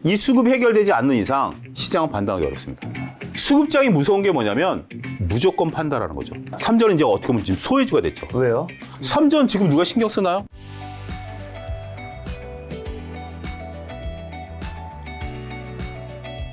이 수급이 해결되지 않는 이상 시장은 판단하기 어렵습니다. 수급장이 무서운 게 뭐냐면 무조건 판다라는 거죠. 삼전은 이제 어떻게 보면 지금 소외주가 됐죠. 왜요? 삼전 지금 누가 신경 쓰나요?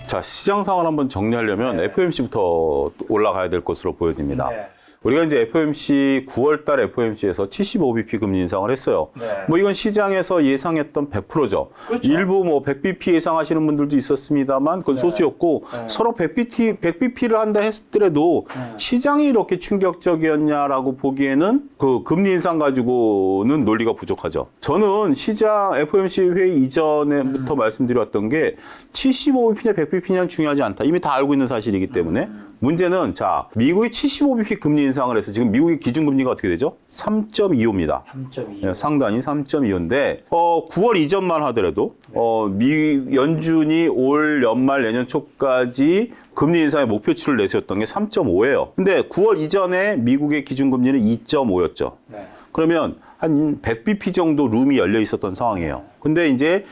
자, 시장 상황을 한번 정리하려면 FOMC부터 올라가야 될 것으로 보여집니다. 네. 우리가 이제 FOMC 9월달 FOMC에서 75bp 금리 인상을 했어요. 네. 뭐 이건 시장에서 예상했던 100%죠. 그렇죠. 일부 뭐 100bp 예상하시는 분들도 있었습니다만 그건 소수였고 서로 100bp를 한다 했더라도 시장이 이렇게 충격적이었냐라고 보기에는 그 금리 인상 가지고는 논리가 부족하죠. 저는 시장 FOMC 회의 이전에부터 말씀드렸던 게 75bp냐 100bp냐는 중요하지 않다. 이미 다 알고 있는 사실이기 때문에 문제는 자 미국이 75bp 금리 인상을 해서 지금 미국의 기준금리가 어떻게 되죠? 3.25입니다. 3.2. 상단이 3.25인데 9월 이전만 하더라도 연준이 올 연말 내년 초까지 금리 인상의 목표치를 내세웠던 게 3.5예요. 근데 9월 이전에 미국의 기준금리는 2.5였죠. 네. 그러면 한 100bp 정도 룸이 열려 있었던 상황이에요. 근데 이제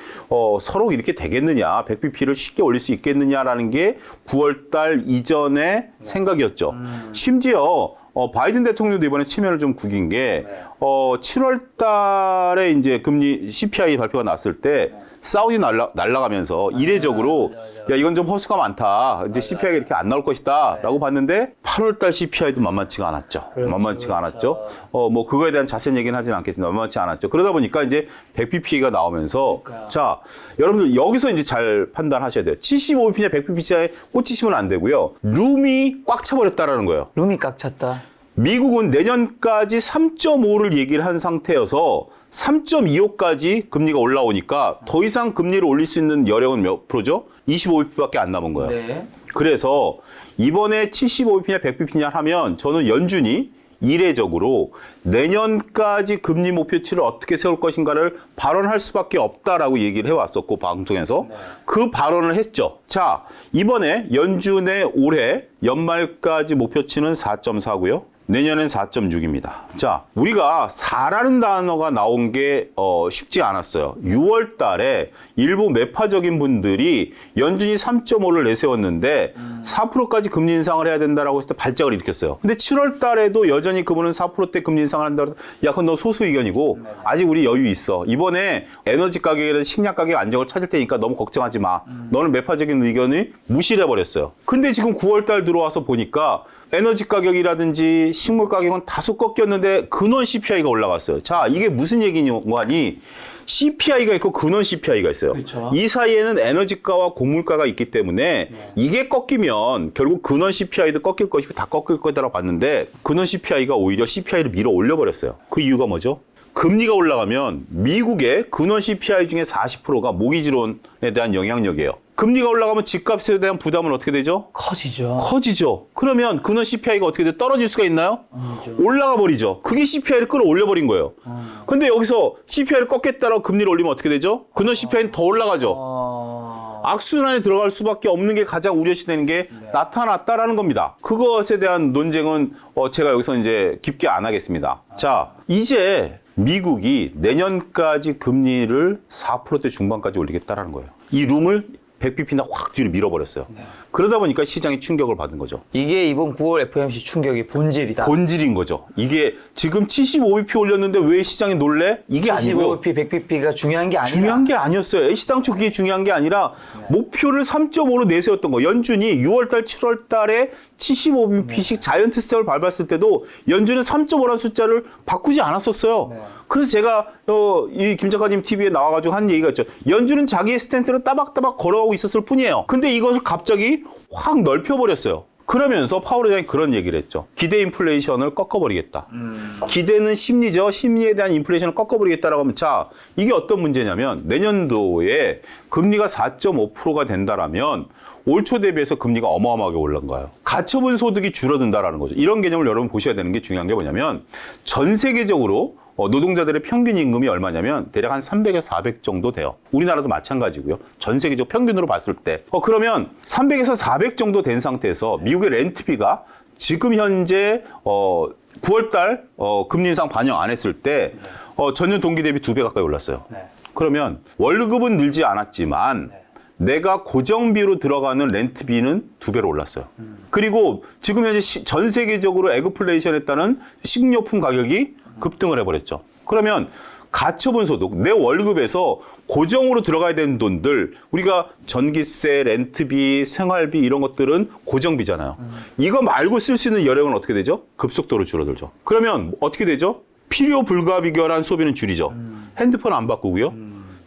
서로 이렇게 되겠느냐, 100bp를 쉽게 올릴 수 있겠느냐라는 게 9월 달 이전의 생각이었죠. 심지어 바이든 대통령도 이번에 체면을 좀 구긴 게 7월 달에 이제 금리 CPI 발표가 났을 때 사우디 날라가면서 이례적으로 야 이건 좀 허수가 많다. 이제 CPI가 이렇게 안 나올 것이다. 라고 봤는데 8월 달 CPI도 만만치가 않았죠. 만만치가 않았죠. 뭐 그거에 대한 자세한 얘기는 하진 않겠습니다. 만만치 않았죠. 그러다 보니까 이제 100bp가 나오면서 자, 여러분들 여기서 이제 잘 판단하셔야 돼요. 75bp냐 100bp냐에 꽂히시면 안 되고요. 룸이 꽉 차버렸다라는 거예요. 룸이 꽉 찼다. 미국은 내년까지 3.5를 얘기를 한 상태여서 3.25까지 금리가 올라오니까 더 이상 금리를 올릴 수 있는 여력은 몇 프로죠? 25bp밖에 안 남은 거예요. 네. 그래서 이번에 75bp냐 100bp냐 하면 저는 연준이 이례적으로 내년까지 금리 목표치를 어떻게 세울 것인가를 발언할 수밖에 없다라고 얘기를 해왔었고 방송에서 그 발언을 했죠. 자, 이번에 연준의 올해 연말까지 목표치는 4.4고요. 내년엔 4.6입니다. 자, 우리가 4라는 단어가 나온 게 쉽지 않았어요. 6월 달에 일부 매파적인 분들이 연준이 3.5를 내세웠는데 4%까지 금리 인상을 해야 된다라고 했을 때 발작을 일으켰어요. 근데 7월 달에도 여전히 그분은 4%대 금리 인상을 한다고 해서 야, 그건 너 소수 의견이고 아직 우리 여유 있어. 이번에 에너지 가격이나 식량 가격 안정을 찾을 테니까 너무 걱정하지 마. 너는 매파적인 의견을 무시를 해버렸어요. 근데 지금 9월 달 들어와서 보니까 에너지 가격이라든지 식물 가격은 다소 꺾였는데 근원 CPI가 올라갔어요. 자, 이게 무슨 얘기냐니 CPI가 있고 근원 CPI가 있어요. 그렇죠. 이 사이에는 에너지가와 곡물가가 있기 때문에 이게 꺾이면 결국 근원 CPI도 꺾일 것이고 다 꺾일 거다라고 봤는데 근원 CPI가 오히려 CPI를 밀어 올려버렸어요. 그 이유가 뭐죠? 금리가 올라가면 미국의 근원 CPI 중에 40%가 모기지론에 대한 영향력이에요. 금리가 올라가면 집값에 대한 부담은 어떻게 되죠? 커지죠. 그러면 근원 CPI가 어떻게 돼? 떨어질 수가 있나요? 올라가 버리죠. 그게 CPI를 끌어올려 버린 거예요. 근데 여기서 CPI를 꺾겠다라고 금리를 올리면 어떻게 되죠? 근원 CPI는 더 올라가죠. 악순환에 들어갈 수밖에 없는 게 가장 우려시되는 게 나타났다라는 겁니다. 그것에 대한 논쟁은 제가 여기서 이제 깊게 안 하겠습니다. 자, 이제 미국이 내년까지 금리를 4%대 중반까지 올리겠다라는 거예요. 이 룸을 100bp나 확 뒤로 밀어버렸어요. 그러다 보니까 시장이 충격을 받은 거죠. 이게 이번 9월 FOMC 충격의 본질이다. 본질인 거죠. 이게 지금 75bp 올렸는데 왜 시장이 놀래? 이게 아니고 75bp, 100bp가 중요한 게 아니라 중요한 게 아니었어요. 시장초 그게 중요한 게 아니라 목표를 3.5로 내세웠던 거. 연준이 6월달, 7월달에 75bp씩 자이언트 스텝을 밟았을 때도 연준은 3.5라는 숫자를 바꾸지 않았었어요. 그래서 제가 이 김 작가님 TV에 나와가지고 한 얘기가 있죠. 연준은 자기의 스탠스를 따박따박 걸어가고 있었을 뿐이에요. 근데 이것을 갑자기 확 넓혀버렸어요. 그러면서 파월 의장이 그런 얘기를 했죠. 기대 인플레이션을 꺾어버리겠다. 기대는 심리죠. 심리에 대한 인플레이션을 꺾어버리겠다라고 하면 자, 이게 어떤 문제냐면 내년도에 금리가 4.5%가 된다라면 올 초 대비해서 금리가 어마어마하게 올라간 거예요. 가처분 소득이 줄어든다라는 거죠. 이런 개념을 여러분 보셔야 되는 게 중요한 게 뭐냐면 전 세계적으로 노동자들의 평균 임금이 얼마냐면 대략 한 300에서 400 정도 돼요. 우리나라도 마찬가지고요. 전 세계적 평균으로 봤을 때. 그러면 300에서 400 정도 된 상태에서 미국의 렌트비가 지금 현재 9월달 금리 인상 반영 안 했을 때 전년 동기 대비 2배 가까이 올랐어요. 그러면 월급은 늘지 않았지만 내가 고정비로 들어가는 렌트비는 2배로 올랐어요. 그리고 지금 현재 전 세계적으로 에그플레이션에 따른 식료품 가격이 급등을 해버렸죠. 그러면 가처분 소득, 내 월급에서 고정으로 들어가야 되는 돈들, 우리가 전기세, 렌트비, 생활비 이런 것들은 고정비잖아요. 이거 말고 쓸 수 있는 여력은 어떻게 되죠? 급속도로 줄어들죠. 그러면 어떻게 되죠? 필요 불가비결한 소비는 줄이죠. 핸드폰 안 바꾸고요.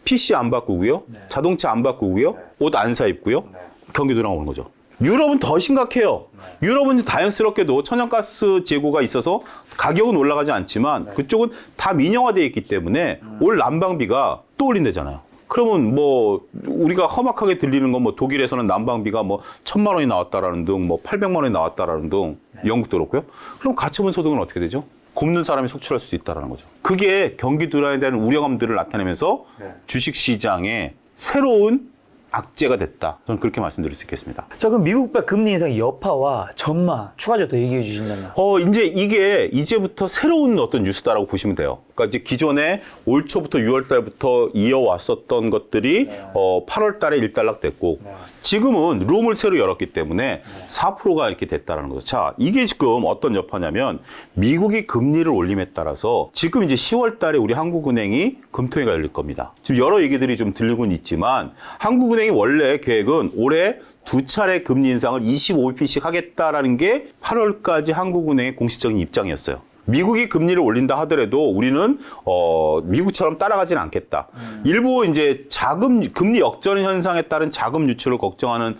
PC 안 바꾸고요. 자동차 안 바꾸고요. 옷 안 사 입고요. 경기 돌아오는 거죠. 유럽은 더 심각해요. 유럽은 다행스럽게도 천연가스 재고가 있어서 가격은 올라가지 않지만 그쪽은 다 민영화되어 있기 때문에 올 난방비가 또 올린다잖아요. 그러면 뭐 우리가 험악하게 들리는 건 뭐 독일에서는 난방비가 뭐 1,000만 원이 나왔다라는 등, 뭐 800만 원이 나왔다라는 등, 영국도 그렇고요. 그럼 가처분 소득은 어떻게 되죠? 굶는 사람이 속출할 수도 있다라는 거죠. 그게 경기 불안에 대한 우려감들을 나타내면서 주식시장에 새로운 악재가 됐다. 저는 그렇게 말씀드릴 수 있겠습니다. 자, 그럼 미국발 금리 인상의 여파와 전망 추가적으로 더 얘기해 주신다면? 이제 이게 이제부터 새로운 어떤 뉴스다라고 보시면 돼요. 그러니까 이제 기존에 올 초부터 6월 달부터 이어왔었던 것들이 8월 달에 일단락됐고 지금은 룸을 새로 열었기 때문에 4%가 이렇게 됐다라는 거죠. 자, 이게 지금 어떤 여파냐면 미국이 금리를 올림에 따라서 지금 이제 10월 달에 우리 한국은행이 금통위가 열릴 겁니다. 지금 여러 얘기들이 좀 들리고는 있지만 한국은행이 원래 계획은 올해 2차례 금리 인상을 25bp씩 하겠다라는 게 8월까지 한국은행의 공식적인 입장이었어요. 미국이 금리를 올린다 하더라도 우리는 미국처럼 따라가지는 않겠다. 일부 이제 금리 역전 현상에 따른 자금 유출을 걱정하는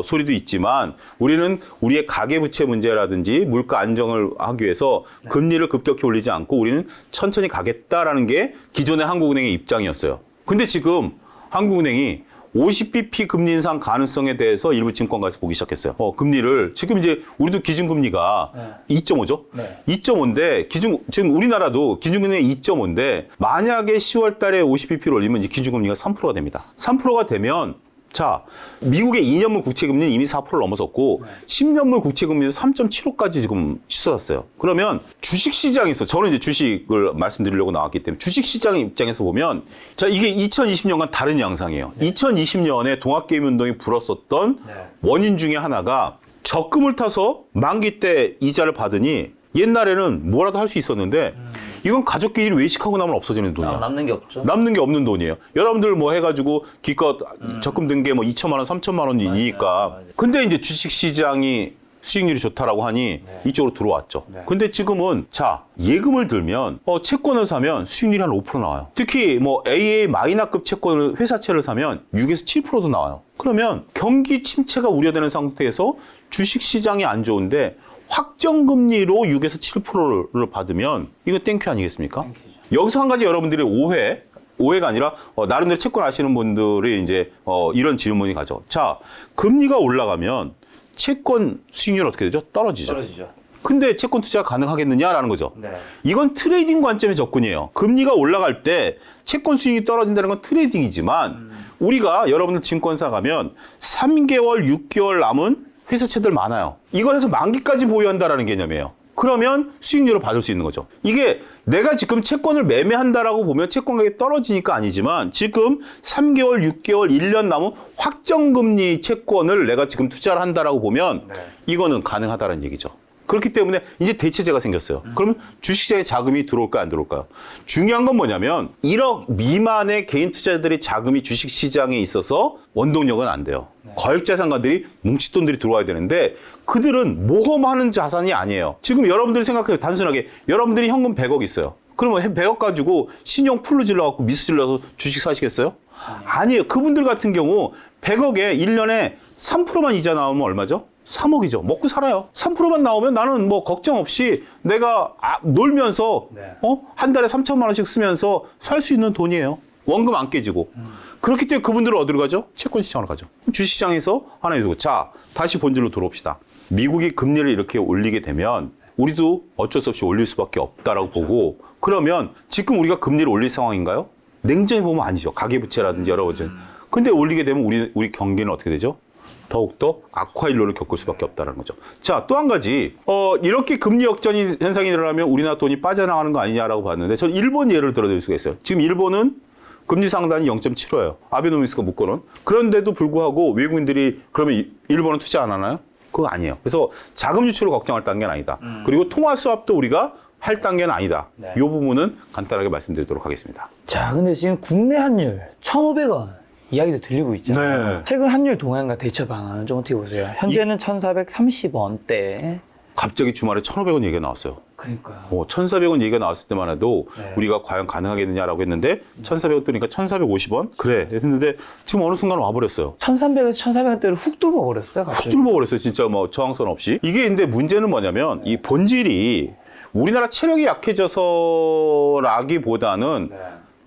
소리도 있지만 우리는 우리의 가계부채 문제라든지 물가 안정을 하기 위해서 금리를 급격히 올리지 않고 우리는 천천히 가겠다라는 게 기존의 한국은행의 입장이었어요. 근데 지금 한국은행이 50bp 금리 인상 가능성에 대해서 일부 증권가에서 보기 시작했어요. 금리를 지금 이제 우리도 기준금리가 2.5죠. 2.5인데 지금 우리나라도 기준금리가 2.5인데 만약에 10월 달에 50bp를 올리면 이제 기준금리가 3%가 됩니다. 3%가 되면 자, 미국의 2년물 국채금리는 이미 4%를 넘어섰고 10년물 국채금리도 3.75까지 지금 치솟았어요. 그러면 주식시장에서 저는 이제 주식을 말씀드리려고 나왔기 때문에 주식시장 입장에서 보면 자, 이게 2020년과 다른 양상이에요. 2020년에 동학개미운동이 불었었던 원인 중에 하나가 적금을 타서 만기 때 이자를 받으니 옛날에는 뭐라도 할 수 있었는데 이건 가족끼리 외식하고 나면 없어지는 돈이야. 남는 게 없죠. 남는 게 없는 돈이에요. 여러분들 뭐 해가지고 기껏 적금 든 게 뭐 2천만 원, 3천만 원이니까. 근데 이제 주식시장이 수익률이 좋다라고 하니 이쪽으로 들어왔죠. 근데 지금은 자, 예금을 들면 채권을 사면 수익률이 한 5% 나와요. 특히 뭐 AA 마이너급 채권을 회사채를 사면 6에서 7%도 나와요. 그러면 경기 침체가 우려되는 상태에서 주식시장이 안 좋은데 확정금리로 6에서 7%를 받으면 이거 땡큐 아니겠습니까? 땡큐죠. 여기서 한 가지 여러분들의 오해가 아니라 나름대로 채권 아시는 분들이 이제 이런 질문이 가죠. 자, 금리가 올라가면 채권 수익률 어떻게 되죠? 떨어지죠. 근데 채권 투자가 가능하겠느냐라는 거죠. 이건 트레이딩 관점의 접근이에요. 금리가 올라갈 때 채권 수익이 떨어진다는 건 트레이딩이지만 우리가 여러분들 증권사 가면 3개월, 6개월 남은 회사채들 많아요. 이걸 해서 만기까지 보유한다라는 개념이에요. 그러면 수익률을 받을 수 있는 거죠. 이게 내가 지금 채권을 매매한다라고 보면 채권 가격이 떨어지니까 아니지만 지금 3개월, 6개월, 1년 남은 확정금리 채권을 내가 지금 투자를 한다라고 보면 이거는 가능하다는 얘기죠. 그렇기 때문에 이제 대체제가 생겼어요. 그러면 주식시장에 자금이 들어올까요, 안 들어올까요? 중요한 건 뭐냐면 1억 미만의 개인 투자자들의 자금이 주식시장에 있어서 원동력은 안 돼요. 거액자산가들이 뭉칫돈들이 들어와야 되는데 그들은 모험하는 자산이 아니에요. 지금 여러분들이 생각해요. 단순하게 여러분들이 현금 100억 있어요. 그러면 100억 가지고 신용 풀로 질러갖고 미수 질러서 주식 사시겠어요? 아니에요. 그분들 같은 경우 100억에 1년에 3%만 이자 나오면 얼마죠? 3억이죠. 먹고 살아요. 3%만 나오면 나는 뭐 걱정 없이 내가 놀면서 한 달에 3천만 원씩 쓰면서 살 수 있는 돈이에요. 원금 안 깨지고. 그렇기 때문에 그분들은 어디로 가죠? 채권 시장으로 가죠. 주식시장에서 하나 해주고. 자, 다시 본질로 돌아옵시다. 미국이 금리를 이렇게 올리게 되면 우리도 어쩔 수 없이 올릴 수밖에 없다라고 보고 그러면 지금 우리가 금리를 올릴 상황인가요? 냉정히 보면 아니죠. 가계부채라든지 여러 가지. 근데 올리게 되면 우리 경기는 어떻게 되죠? 더욱더 악화일로를 겪을 수밖에 없다는 거죠. 자, 또 한 가지 이렇게 금리 역전 현상이 일어나면 우리나라 돈이 빠져나가는 거 아니냐라고 봤는데 저는 일본 예를 들어드릴 수가 있어요. 지금 일본은 금리 상단이 0.75예요. 아베노미스가 묶어놓은. 그런데도 불구하고 외국인들이 그러면 일본은 투자 안 하나요? 그거 아니에요. 그래서 자금 유출을 걱정할 단계는 아니다. 그리고 통화 수합도 우리가 할 단계는 아니다. 네. 이 부분은 간단하게 말씀드리도록 하겠습니다. 자, 근데 지금 국내 환율 1,500원 이야기도 들리고 있잖아요. 네. 최근 환율 동향과 대처 방안은 좀 어떻게 보세요? 현재는 1,430원대. 갑자기 주말에 1,500원 얘기가 나왔어요. 그러니까요. 1,400원 얘기가 나왔을 때만 해도 네. 우리가 과연 가능하겠느냐라고 했는데 1,400원 뜨니까 1,450원? 그래 했는데 지금 어느 순간 와버렸어요. 1,300에서 1,400원대를 훅 뚫어버렸어요, 훅 갑자기. 뚫어버렸어요. 진짜 뭐 저항선 없이. 이게 근데 문제는 뭐냐면 이 본질이 우리나라 체력이 약해져서라기보다는 네.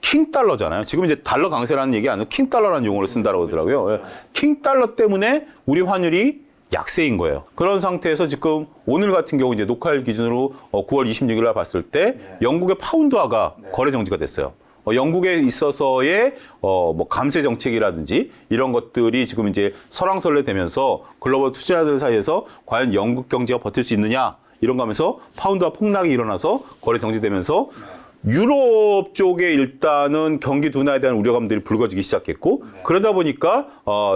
킹달러잖아요. 지금 이제 달러 강세라는 얘기 아니고 킹달러라는 용어를 쓴다고 하더라고요. 예. 킹달러 때문에 우리 환율이 약세인 거예요. 그런 상태에서 지금 오늘 같은 경우 이제 녹화일 기준으로 9월 26일 날 봤을 때 영국의 파운드화가 거래 정지가 됐어요. 영국에 있어서의 뭐 감세 정책이라든지 이런 것들이 지금 이제 설왕설래 되면서 글로벌 투자자들 사이에서 과연 영국 경제가 버틸 수 있느냐 이런 거 하면서 파운드화 폭락이 일어나서 거래 정지되면서 유럽 쪽에 일단은 경기 둔화에 대한 우려감들이 불거지기 시작했고 그러다 보니까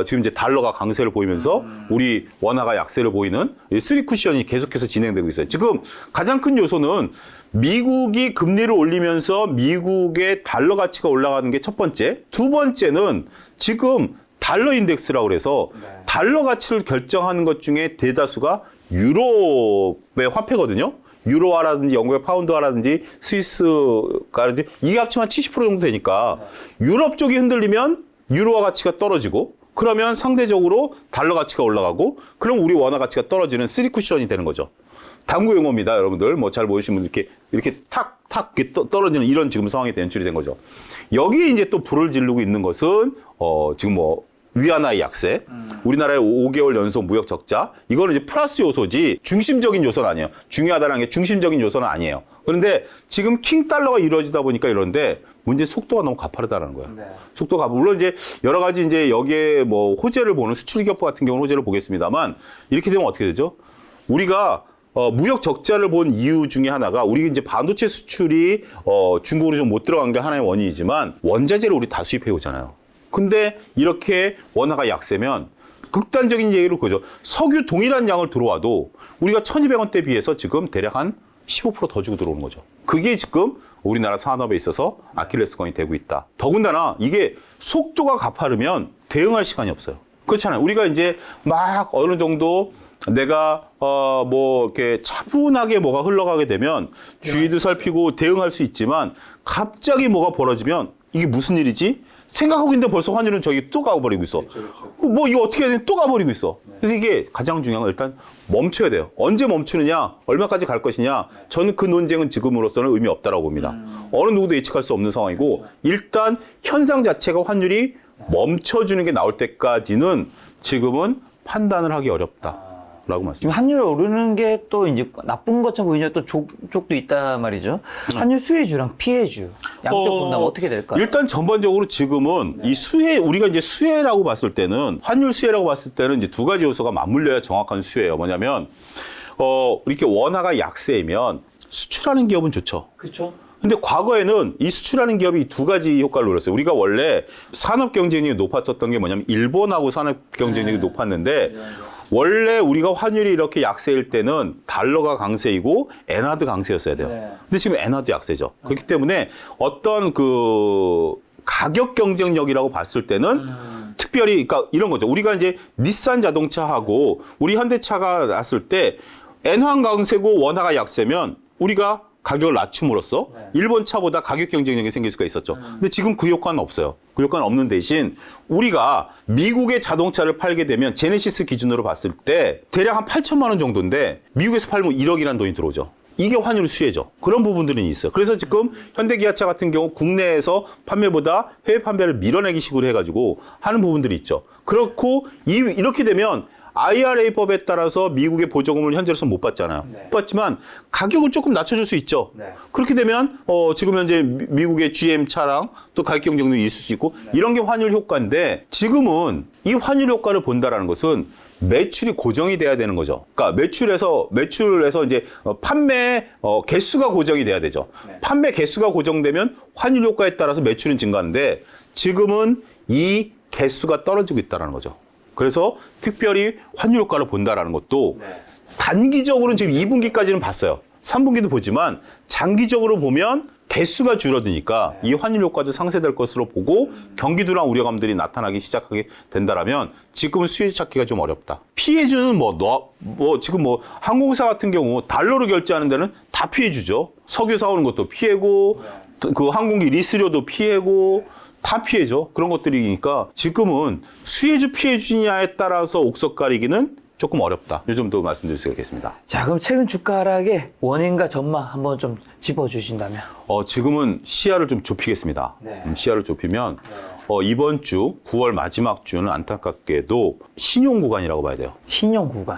지금 이제 달러가 강세를 보이면서 우리 원화가 약세를 보이는 이 쓰리 쿠션이 계속해서 진행되고 있어요. 지금 가장 큰 요소는 미국이 금리를 올리면서 미국의 달러 가치가 올라가는 게 첫 번째. 두 번째는 지금 달러 인덱스라고 그래서 달러 가치를 결정하는 것 중에 대다수가 유럽의 화폐거든요. 유로화라든지 영국의 파운드화라든지 스위스가라든지 이게 합치면 70% 정도 되니까 유럽 쪽이 흔들리면 유로화 가치가 떨어지고 그러면 상대적으로 달러 가치가 올라가고 그럼 우리 원화 가치가 떨어지는 쓰리 쿠션이 되는 거죠. 당구 용어입니다, 여러분들. 뭐 잘 모르시는 분들 이렇게 탁탁 떨어지는 이런 지금 상황이 연출이 된 거죠. 여기에 이제 또 불을 지르고 있는 것은 지금 뭐 위안화의 약세, 우리나라의 5개월 연속 무역 적자, 이거는 이제 플러스 요소지 중심적인 요소는 아니에요. 중요하다는 게 중심적인 요소는 아니에요. 그런데 지금 킹 달러가 이루어지다 보니까 이런데 문제 속도가 너무 가파르다는 거예요. 네. 속도가 물론 이제 여러 가지 이제 여기에 뭐 호재를 보는 수출 기업 같은 경우는 호재를 보겠습니다만 이렇게 되면 어떻게 되죠? 우리가 무역 적자를 본 이유 중에 하나가 우리 이제 반도체 수출이 중국으로 좀 못 들어간 게 하나의 원인이지만 원자재를 우리 다 수입해 오잖아요. 근데 이렇게 원화가 약세면 극단적인 얘기를 그죠. 석유 동일한 양을 들어와도 우리가 1,200원대에 비해서 지금 대략 한 15% 더 주고 들어오는 거죠. 그게 지금 우리나라 산업에 있어서 아킬레스건이 되고 있다. 더군다나 이게 속도가 가파르면 대응할 시간이 없어요. 그렇잖아요. 우리가 이제 막 어느 정도 내가 뭐 이렇게 차분하게 뭐가 흘러가게 되면 주의도 살피고 대응할 수 있지만 갑자기 뭐가 벌어지면 이게 무슨 일이지? 생각하고 있는데 벌써 환율은 저기 또 가버리고 있어. 뭐 이거 어떻게 해야 되니 또 가버리고 있어. 그래서 이게 가장 중요한 건 일단 멈춰야 돼요. 언제 멈추느냐, 얼마까지 갈 것이냐. 저는 그 논쟁은 지금으로서는 의미 없다라고 봅니다. 어느 누구도 예측할 수 없는 상황이고 일단 현상 자체가 환율이 멈춰주는 게 나올 때까지는 지금은 판단을 하기 어렵다. 라고 지금 말씀드립니다. 환율 오르는 게 또 이제 나쁜 것처럼 보이냐 또 쪽도 있단 말이죠. 환율 수혜주랑 피해주 양쪽 본다면 어떻게 될까요? 일단 전반적으로 지금은 이 수혜, 우리가 이제 수혜라고 봤을 때는, 환율 수혜라고 봤을 때는 이제 두 가지 요소가 맞물려야 정확한 수혜예요. 뭐냐면, 이렇게 원화가 약세이면 수출하는 기업은 좋죠. 그렇죠. 근데 과거에는 이 수출하는 기업이 두 가지 효과를 노렸어요. 우리가 원래 산업 경쟁력이 높았었던 게 뭐냐면 일본하고 산업 경쟁력이 높았는데 원래 우리가 환율이 이렇게 약세일 때는 달러가 강세이고 엔화도 강세였어야 돼요. 네. 근데 지금 엔화도 약세죠. 그렇기 때문에 어떤 그 가격 경쟁력이라고 봤을 때는 특별히 그러니까 이런 거죠. 우리가 이제 닛산 자동차하고 우리 현대차가 났을 때 엔화 강세고 원화가 약세면 우리가 가격을 낮춤으로써 일본 차보다 가격 경쟁력이 생길 수가 있었죠. 근데 지금 그 효과는 없어요. 그 효과는 없는 대신 우리가 미국의 자동차를 팔게 되면 제네시스 기준으로 봤을 때 대략 한 8천만 원 정도인데 미국에서 팔면 1억이라는 돈이 들어오죠. 이게 환율 수혜죠. 그런 부분들은 있어요. 그래서 지금 현대기아차 같은 경우 국내에서 판매보다 해외 판매를 밀어내기 식으로 해가지고 하는 부분들이 있죠. 그렇고 이렇게 되면 IRA법에 따라서 미국의 보조금을 현재로서 못 받잖아요. 네. 못 받지만 가격을 조금 낮춰줄 수 있죠. 네. 그렇게 되면 지금 현재 미국의 GM 차량 또 가격 경쟁력이 있을 수 있고 이런 게 환율 효과인데 지금은 이 환율 효과를 본다라는 것은 매출이 고정이 돼야 되는 거죠. 그러니까 매출에서 이제 판매 개수가 고정이 돼야 되죠. 네. 판매 개수가 고정되면 환율 효과에 따라서 매출은 증가하는데 지금은 이 개수가 떨어지고 있다는 거죠. 그래서 특별히 환율 효과를 본다라는 것도 네. 단기적으로는 지금 2분기까지는 봤어요. 3분기도 보지만 장기적으로 보면 개수가 줄어드니까 이 환율 효과도 상쇄될 것으로 보고 경기도랑 우려감들이 나타나기 시작하게 된다라면 지금은 수혜 찾기가 좀 어렵다. 피해주는 지금 항공사 같은 경우 달러로 결제하는 데는 다 피해주죠. 석유 사오는 것도 피해고 그 항공기 리스료도 피해고 다 피해죠. 그런 것들이니까 지금은 수혜주 피해주냐에 따라서 옥석 가리기는 조금 어렵다. 이 정도 말씀드릴 수 있겠습니다. 자, 그럼 최근 주가 하락의 원인과 전망 한번 좀 짚어주신다면. 지금은 시야를 좀 좁히겠습니다. 네. 시야를 좁히면 이번 주 9월 마지막 주는 안타깝게도 신용 구간이라고 봐야 돼요. 신용 구간.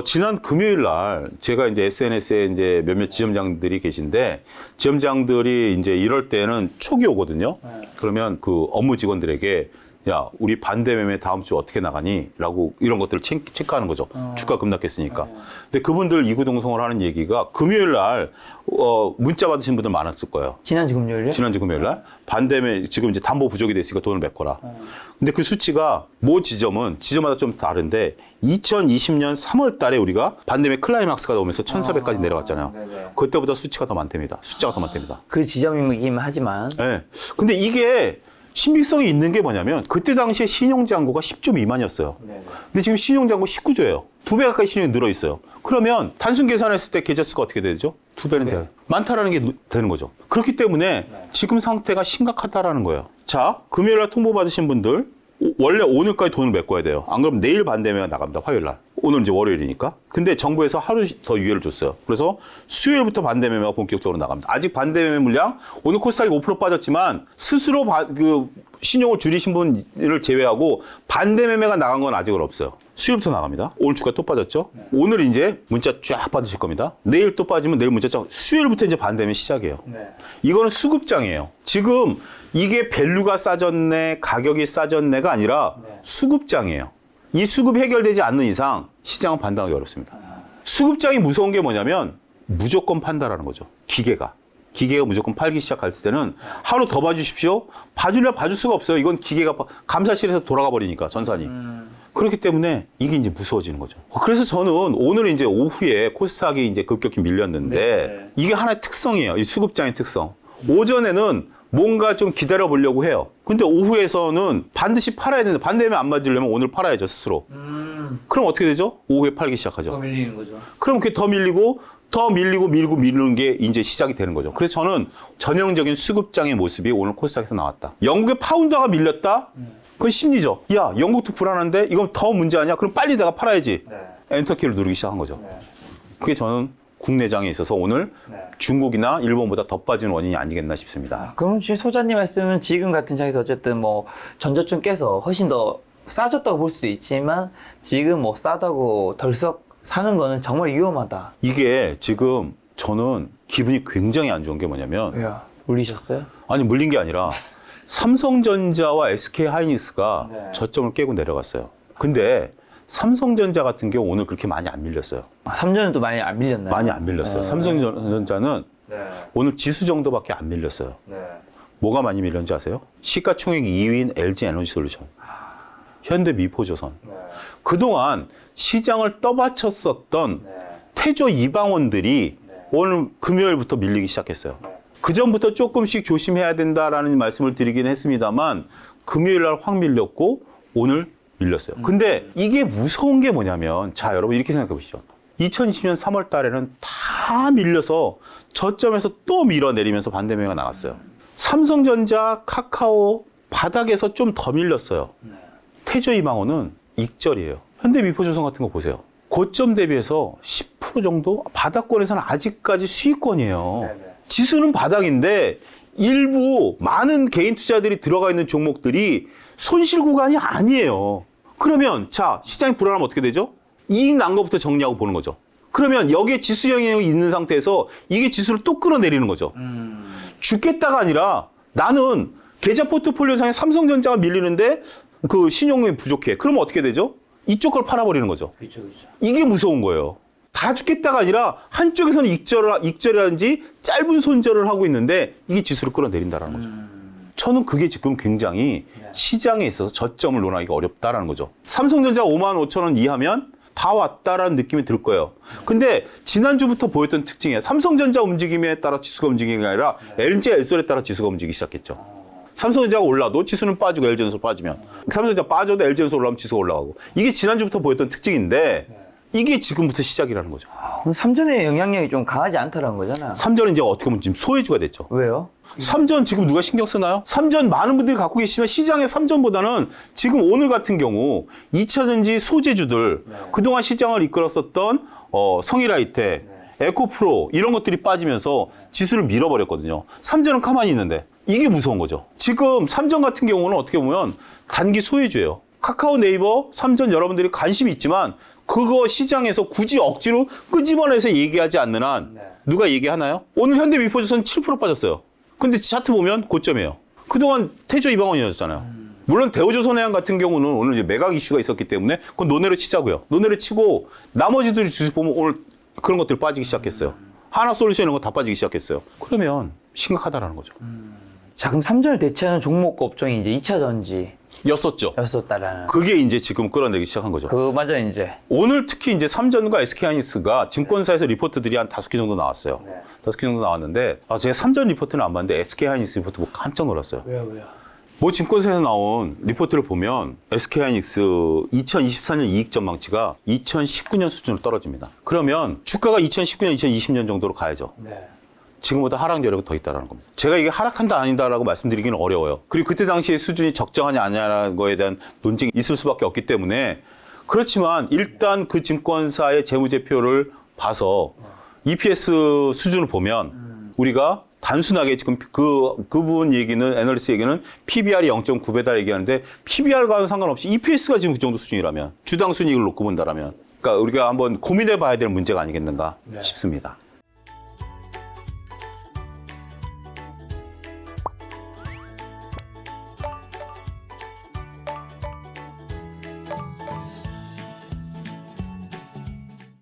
지난 금요일 날 제가 이제 SNS에 이제 몇몇 지점장들이 계신데 지점장들이 이제 이럴 때는 촉이 오거든요. 그러면 그 업무 직원들에게 야, 우리 반대 매매 다음 주 어떻게 나가니? 라고 이런 것들을 체크하는 거죠. 주가 급락했으니까. 근데 그분들 이구동성을 하는 얘기가 금요일 날 문자 받으신 분들 많았을 거예요. 지난주 금요일에? 지난주 금요일 날 반대매 지금 이제 담보 부족이 됐으니까 돈을 메꿔라. 근데 그 수치가 모 지점은 지점마다 좀 다른데 2020년 3월 달에 우리가 반대매 클라이막스가 나오면서 1,400까지 내려갔잖아요. 네네. 그때보다 수치가 더 많답니다. 숫자가 더 많답니다. 그 지점이긴 하지만. 네. 근데 이게 신빙성이 있는 게 뭐냐면 그때 당시에 신용잔고가 10조 미만이었어요. 네네. 근데 지금 신용잔고 19조예요. 2배 가까이 신용이 늘어 있어요. 그러면 단순 계산했을 때 계좌 수가 어떻게 되죠? 2배는 돼요. 많다라는 게 되는 거죠. 그렇기 때문에 지금 상태가 심각하다라는 거예요. 자, 금요일 날 통보 받으신 분들 원래 오늘까지 돈을 메꿔야 돼요. 안 그러면 내일 반대매가 나갑니다. 화요일 날. 오늘 이제 월요일이니까. 근데 정부에서 하루 더 유예를 줬어요. 그래서 수요일부터 반대매매가 본격적으로 나갑니다. 아직 반대매매 물량 오늘 코스닥이 5% 빠졌지만 스스로 신용을 줄이신 분을 제외하고 반대매매가 나간 건 아직은 없어요. 수요일부터 나갑니다. 오늘 주가 또 빠졌죠. 오늘 이제 문자 쫙 받으실 겁니다. 내일 또 빠지면 내일 문자 쫙. 수요일부터 이제 반대매매 시작이에요. 이거는 수급장이에요. 지금 이게 밸류가 싸졌네, 가격이 싸졌네가 아니라 수급장이에요. 이 수급 해결되지 않는 이상 시장은 반등하기 어렵습니다. 수급장이 무서운 게 뭐냐면 무조건 판다라는 거죠. 기계가 무조건 팔기 시작할 때는 하루 더 봐주십시오. 봐주려 봐줄 수가 없어요. 이건 기계가 감사실에서 돌아가 버리니까 전산이. 그렇기 때문에 이게 이제 무서워지는 거죠. 그래서 저는 오늘 이제 오후에 코스닥이 이제 급격히 밀렸는데 이게 하나의 특성이에요. 이 수급장의 특성. 오전에는 뭔가 좀 기다려 보려고 해요. 근데 오후에서는 반드시 팔아야 되는데 반대면 안 맞으려면 오늘 팔아야죠, 스스로. 그럼 어떻게 되죠? 오후에 팔기 시작하죠. 더 밀리는 거죠. 그럼 그게 더 밀리고 밀는 게 이제 시작이 되는 거죠. 그래서 저는 전형적인 수급장의 모습이 오늘 코스닥에서 나왔다. 영국의 파운드가 밀렸다? 그건 심리죠. 야, 영국도 불안한데 이건 더 문제 아니야? 그럼 빨리 내가 팔아야지. 엔터키를 누르기 시작한 거죠. 그게 저는 국내장에 있어서 오늘 중국이나 일본보다 더 빠지는 원인이 아니겠나 싶습니다. 그럼 지금 소장님 말씀은 지금 같은 장에서 어쨌든 전저점 깨서 훨씬 더 싸졌다고 볼 수도 있지만 지금 싸다고 덜썩 사는 거는 정말 위험하다. 이게 지금 저는 기분이 굉장히 안 좋은 게 뭐냐면 왜요? 물리셨어요? 아니 물린 게 아니라 삼성전자와 SK하이닉스가 저점을 깨고 내려갔어요. 근데 삼성전자 같은 경우 오늘 그렇게 많이 안 밀렸어요. 3년은 또 많이 안 밀렸나요? 많이 안 밀렸어요. 삼성전자는 오늘 지수 정도밖에 안 밀렸어요. 뭐가 많이 밀렸는지 아세요? 시가총액 2위인 LG에너지솔루션, 현대미포조선. 그동안 시장을 떠받쳤었던 태조 이방원들이 오늘 금요일부터 밀리기 시작했어요. 그 전부터 조금씩 조심해야 된다라는 말씀을 드리긴 했습니다만 금요일 날 확 밀렸고 오늘 밀렸어요. 근데 이게 무서운 게 뭐냐면 자 여러분 이렇게 생각해 보시죠. 2020년 3월 달에는 다 밀려서 저점에서 또 밀어내리면서 반대매가 나갔어요. 삼성전자, 카카오 바닥에서 좀 더 밀렸어요. 태조이망원은 익절이에요. 현대미포조선 같은 거 보세요. 고점 대비해서 10% 정도? 바닥권에서는 아직까지 수익권이에요. 지수는 바닥인데 일부 많은 개인 투자들이 들어가 있는 종목들이 손실 구간이 아니에요. 그러면 자, 시장이 불안하면 어떻게 되죠? 이익 난 것부터 정리하고 보는 거죠. 그러면 여기에 지수 영향이 있는 상태에서 이게 지수를 또 끌어내리는 거죠. 죽겠다가 아니라 나는 계좌 포트폴리오상에 삼성전자가 밀리는데 그 신용이 부족해. 그러면 어떻게 되죠? 이쪽 걸 팔아버리는 거죠. 그렇죠, 그렇죠. 이게 무서운 거예요. 다 죽겠다가 아니라 한쪽에서는 익절이라든지 짧은 손절을 하고 있는데 이게 지수를 끌어내린다는 거죠. 저는 그게 지금 굉장히 시장에 있어서 저점을 논하기가 어렵다라는 거죠. 삼성전자 55,000원 이하면 다 왔다라는 느낌이 들 거예요. 근데 지난주부터 보였던 특징이에요. 삼성전자 움직임에 따라 지수가 움직이는 게 아니라 LG, 엘솔에 따라 지수가 움직이기 시작했죠. 삼성전자가 올라도 지수는 빠지고 LG전소 빠지면 삼성전자 빠져도 LG전소 올라가면 지수가 올라가고 이게 지난주부터 보였던 특징인데 이게 지금부터 시작이라는 거죠. 삼전의 영향력이 좀 강하지 않다는 거잖아. 삼전은 이제 어떻게 보면 지금 소외주가 됐죠. 왜요? 삼전 지금 누가 신경 쓰나요? 삼전 많은 분들이 갖고 계시지만 시장의 삼전보다는 지금 오늘 같은 경우 2차전지 소재주들 그동안 시장을 이끌었었던 성일아이텍, 에코프로 이런 것들이 빠지면서 지수를 밀어버렸거든요. 삼전은 가만히 있는데 이게 무서운 거죠. 지금 삼전 같은 경우는 어떻게 보면 단기 소외주예요. 카카오, 네이버, 삼전 여러분들이 관심이 있지만 그거 시장에서 굳이 억지로 끄집어내서 얘기하지 않는 한 누가 얘기하나요? 오늘 현대미포조선 7% 빠졌어요. 근데 차트 보면 고점이에요. 그동안 태조 이방원이었잖아요. 물론 대우조선해양 같은 경우는 오늘 이제 매각 이슈가 있었기 때문에 그건 논외로 치자고요. 논외로 치고 나머지들이 주식 보면 오늘 그런 것들 빠지기 시작했어요. 하나솔루션 이런 거 다 빠지기 시작했어요. 그러면 심각하다라는 거죠. 자, 그럼 삼전을 대체하는 종목 업종이 이제 2차 전지 였었죠. 였었다라는. 그게 이제 지금 끌어내기 시작한 거죠. 그 맞아 이제. 오늘 특히 이제 삼전과 SK하이닉스가 증권사에서 리포트들이 한 5개 정도 나왔어요. 5개 정도 나왔는데 제가 삼전 리포트는 안 봤는데 SK하이닉스 리포트 보고 깜짝 놀랐어요. 왜요? 뭐 증권사에서 나온 리포트를 보면 SK하이닉스 2024년 이익 전망치가 2019년 수준으로 떨어집니다. 그러면 주가가 2019년, 2020년 정도로 가야죠. 지금보다 하락 여력이 더 있다는 겁니다. 제가 이게 하락한다 아니다라고 말씀드리기는 어려워요. 그리고 그때 당시의 수준이 적정하냐 아니냐라는 거에 대한 논쟁이 있을 수밖에 없기 때문에 그렇지만 일단 그 증권사의 재무제표를 봐서 EPS 수준을 보면 우리가 단순하게 지금 그분 얘기는 애널리스트 얘기는 PBR이 0.9배다 얘기하는데 PBR과는 상관없이 EPS가 지금 그 정도 수준이라면 주당 순이익을 놓고 본다라면 그러니까 우리가 한번 고민해 봐야 될 문제가 아니겠는가 싶습니다.